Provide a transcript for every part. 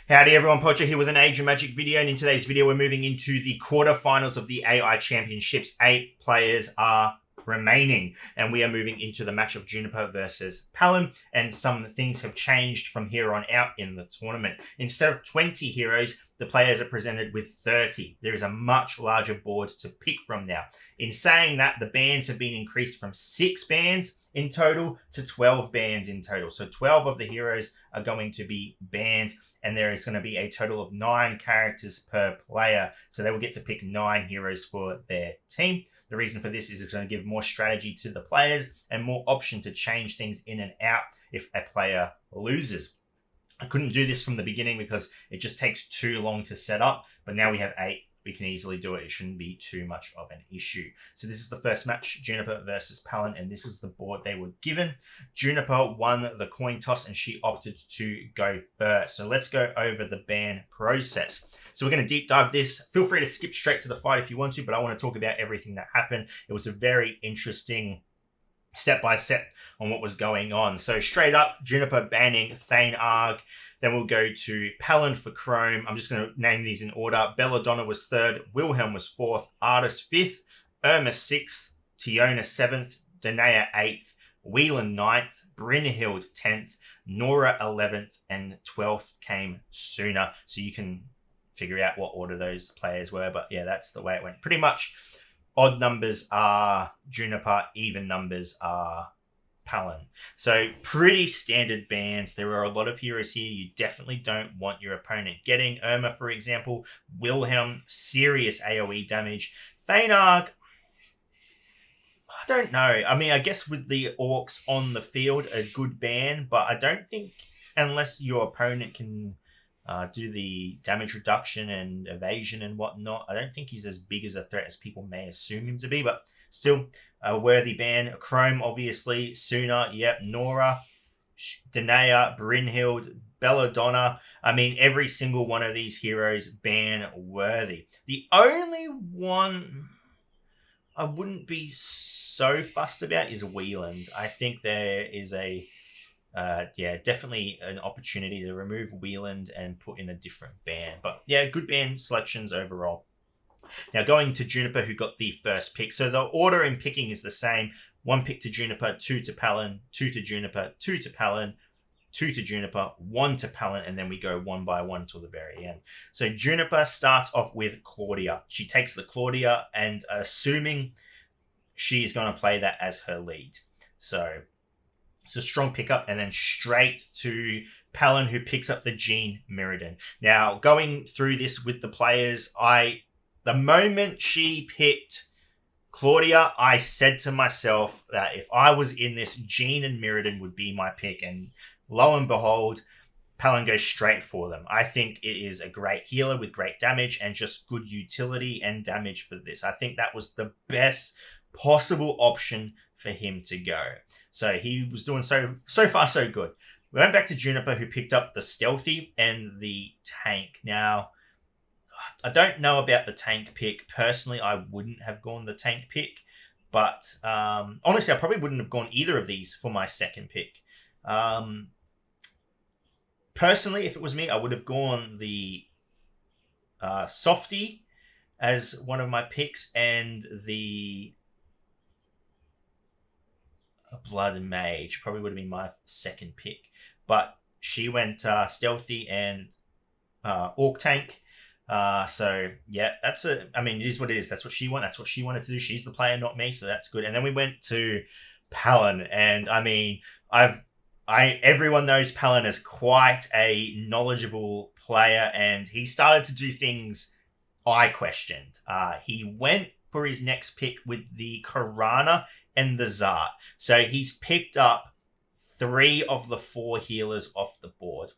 Howdy everyone, Poacher here with an Age of Magic video, and in today's video we're moving into the quarterfinals of the AI Championships. 8 players are remaining, and we are moving into the match of Juniper versus Palin, and some things have changed from here on out in the tournament. Instead of 20 heroes, the players are presented with 30. There is a much larger board to pick from now. In saying that, the bans have been increased from 6 bans in total to 12 bans in total. So 12 of the heroes are going to be banned, and there is going to be a total of 9 characters per player. So they will get to pick 9 heroes for their team. The reason for this is it's going to give more strategy to the players and more option to change things in and out if a player loses. I couldn't do this from the beginning because it just takes too long to set up, but now we have 8. We can easily do it. It shouldn't be too much of an issue. So this is the first match, Juniper versus Palin, and this is the board they were given. Juniper won the coin toss and she opted to go first. So let's go over the ban process. So we're going to deep dive this. Feel free to skip straight to the fight if you want to, but I want to talk about everything that happened. It was a very interesting step-by-step on what was going on. So straight up, Juniper banning Thane Arg. Then we'll go to Palin for Chrome. I'm just going to name these in order. Belladonna was 3rd. Wilhelm was 4th. Artis 5th. Irma 6th. Tiona 7th. Danae 8th. Whelan 9th. Brynhild 10th. Nora 11th. And 12th came sooner. So you can figure out what order those players were. But yeah, that's the way it went. Pretty much odd numbers are Juniper. Even numbers are Palin. So pretty standard bans. There are a lot of heroes here you definitely don't want your opponent getting. Irma, for example. Wilhelm, serious AoE damage. Thanarg, I don't know. I mean, I guess with the orcs on the field, a good ban, but I don't think, unless your opponent can do the damage reduction and evasion and whatnot, I don't think he's as big as a threat as people may assume him to be, but still a worthy ban. Chrome, obviously. Sooner, yep. Nora, Danae, Brynhild, Belladonna. I mean, every single one of these heroes ban worthy. The only one I wouldn't be so fussed about is Wieland. I think there is definitely an opportunity to remove Wieland and put in a different ban. But yeah, good ban selections overall. Now going to Juniper, who got the first pick. So the order in picking is the same. 1 pick to Juniper, 2 to Palin, 2 to Juniper, 2 to Palin, 2 to Juniper, 1 to Palin, and then we go one by one till the very end. So Juniper starts off with Claudia. She takes the Claudia, and assuming she's going to play that as her lead. So it's a strong pickup, and then straight to Palin, who picks up the Jean Mirrodin. Now, going through this with the players, the moment she picked Claudia, I said to myself that if I was in this, Jean and Mirrodin would be my pick, and lo and behold, Palin goes straight for them. I think it is a great healer with great damage and just good utility and damage for this. I think that was the best possible option for him to go. So he was doing so far so good. We went back to Juniper, who picked up the Stealthy and the Tank. Now, I don't know about the Tank pick. Personally, I wouldn't have gone the Tank pick. But honestly, I probably wouldn't have gone either of these for my second pick. Personally, if it was me, I would have gone the Softy as one of my picks and the Blood Mage probably would have been my second pick. But she went Stealthy and Orc Tank. So yeah, it is what it is. That's what she wanted. That's what she wanted to do. She's the player, not me. So that's good. And then we went to Palin, and I mean, everyone knows Palin is quite a knowledgeable player, and he started to do things I questioned. He went for his next pick with the Karana and the Zart. So he's picked up 3 of the 4 healers off the board.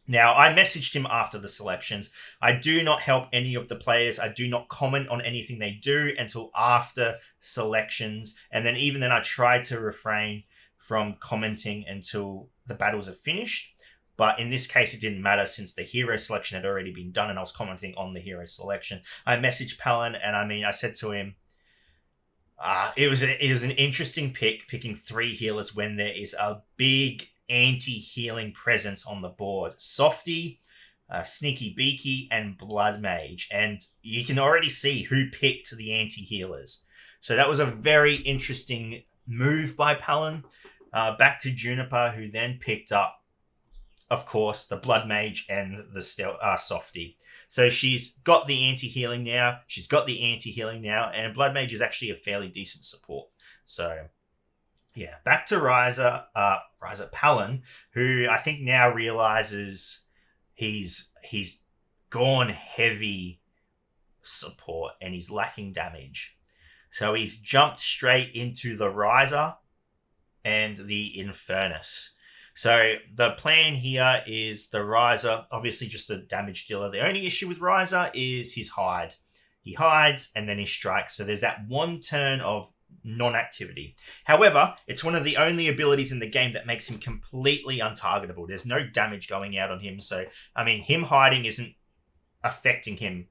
Now, I messaged him after the selections. I do not help any of the players. I do not comment on anything they do until after selections. And then even then, I try to refrain from commenting until the battles are finished. But in this case, it didn't matter since the hero selection had already been done and I was commenting on the hero selection. I messaged Palin, and I said to him, it was an interesting picking 3 healers when there is a big anti-healing presence on the board. Softy, Sneaky Beaky, and Blood Mage. And you can already see who picked the anti-healers. So that was a very interesting move by Palin. Back to Juniper, who then picked up, of course, the Blood Mage and the Softy. So she's got the anti-healing now. And Blood Mage is actually a fairly decent support. So, yeah. Back to Ryza Palin, who I think now realizes he's gone heavy support and he's lacking damage. So he's jumped straight into the Ryza and the Infernus. So the plan here is the Ryza, obviously just a damage dealer. The only issue with Ryza is his hide. He hides and then he strikes. So there's that one turn of non-activity. However, it's one of the only abilities in the game that makes him completely untargetable. There's no damage going out on him. So, I mean, him hiding isn't affecting him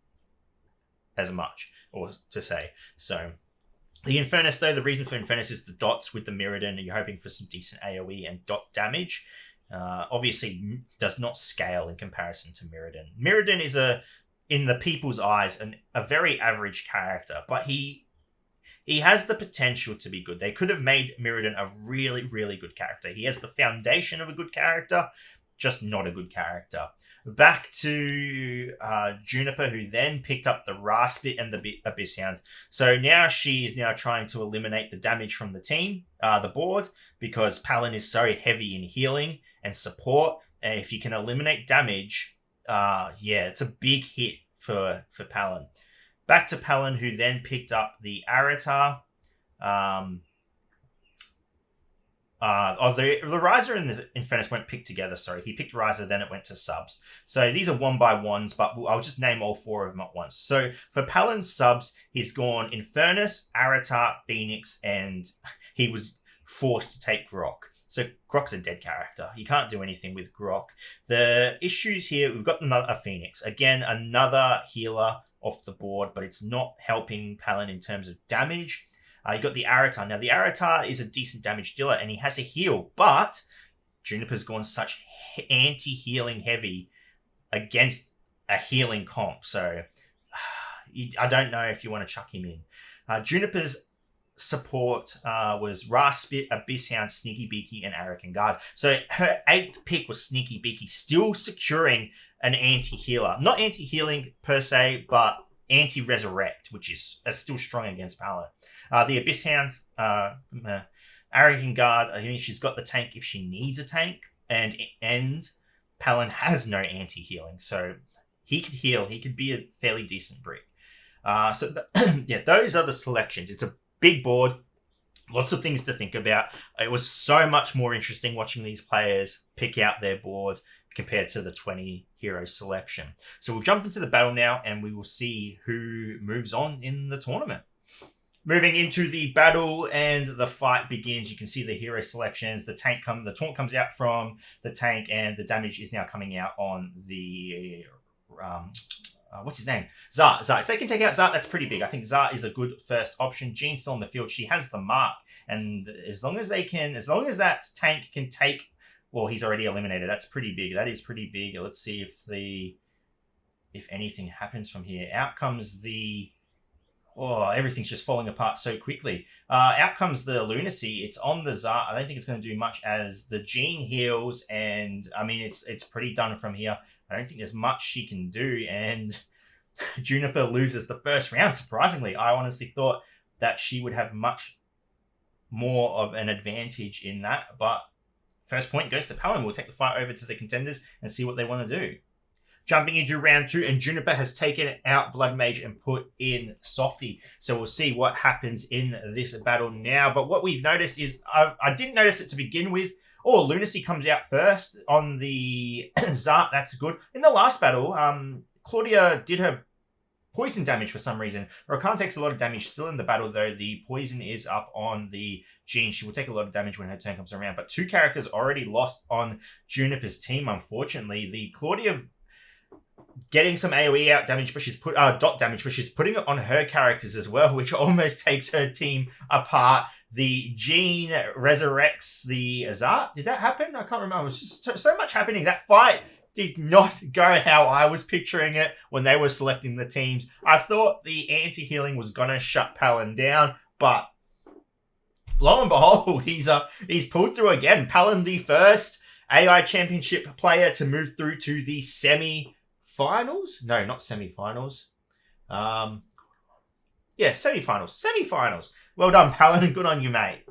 as much, or to say. So the Infernus, though, the reason for Infernus is the dots with the Mirrodin, and you're hoping for some decent AoE and dot damage. Obviously, does not scale in comparison to Mirrodin. Mirrodin is, in the people's eyes, a very average character, but he has the potential to be good. They could have made Mirrodin a really, really good character. He has the foundation of a good character, just not a good character. Back to Juniper, who then picked up the Raspit and the Abyss Hound. So now she is now trying to eliminate the damage from the team, the board, because Palin is so heavy in healing and support. And if you can eliminate damage, it's a big hit for Palin. Back to Palin, who then picked up the Aratar. The Ryza and the Infernus weren't picked together, sorry. He picked Ryza, then it went to subs. So these are 1x1s, but I'll just name all four of them at once. So for Palin's subs, he's gone Infernus, Aratar, Phoenix, and he was forced to take Grok. So Grok's a dead character. You can't do anything with Grok. The issues here, we've got a Phoenix. Again, another healer off the board, but it's not helping Palin in terms of damage. You got the Aratar. Now, the Aratar is a decent damage dealer, and he has a heal, but Juniper's gone such anti-healing heavy against a healing comp, so I don't know if you want to chuck him in. Juniper's support was Raspit, Abyss Hound, Sneaky Beaky, and Arrogant Guard. So her 8th pick was Sneaky Beaky, still securing an anti-healer. Not anti-healing per se, but anti-resurrect, which is still strong against Palin. The Abyss Hound, Arrogant Guard, I mean, she's got the tank if she needs a tank, and Palin has no anti-healing, so he could heal. He could be a fairly decent brick. Those are the selections. It's a big board, lots of things to think about. It was so much more interesting watching these players pick out their board compared to the 20 hero selection. So we'll jump into the battle now, and we will see who moves on in the tournament. Moving into the battle, and the fight begins. You can see the hero selections. The taunt comes out from the tank, and the damage is now coming out on the what's his name? Zart. If they can take out Zart, that's pretty big. I think Zart is a good first option. Jean's still on the field. She has the mark, and as long as that tank can take, well, he's already eliminated. That's pretty big. That is pretty big. Let's see if anything happens from here. Out comes the. Oh, everything's just falling apart so quickly. Out comes the Lunacy. It's on the Zart. I don't think it's going to do much as the Jean heals, and I mean, it's pretty done from here. I don't think there's much she can do, and Juniper loses the first round, surprisingly. I honestly thought that she would have much more of an advantage in that, but first point goes to Palin. We'll take the fight over to the contenders and see what they want to do. Jumping into round 2, and Juniper has taken out Blood Mage and put in Softy. So we'll see what happens in this battle now. But what we've noticed is, I didn't notice it to begin with. Oh, Lunacy comes out first on the Zart. That's good. In the last battle, Claudia did her poison damage for some reason. Rakan takes a lot of damage still in the battle, though. The poison is up on the Jean. She will take a lot of damage when her turn comes around. But 2 characters already lost on Juniper's team, unfortunately. The Claudia getting some AoE out damage, but she's dot damage, but she's putting it on her characters as well, which almost takes her team apart. The Jean resurrects the Zart. Did that happen? I can't remember. It was just so much happening. That fight did not go how I was picturing it when they were selecting the teams. I thought the anti-healing was going to shut Palin down, but lo and behold, he's pulled through again. Palin, the first AI Championship player to move through to the semi-finals. No, not semi-finals. Yeah, semi-finals. Semi-finals. Well done, Palin. Good on you, mate.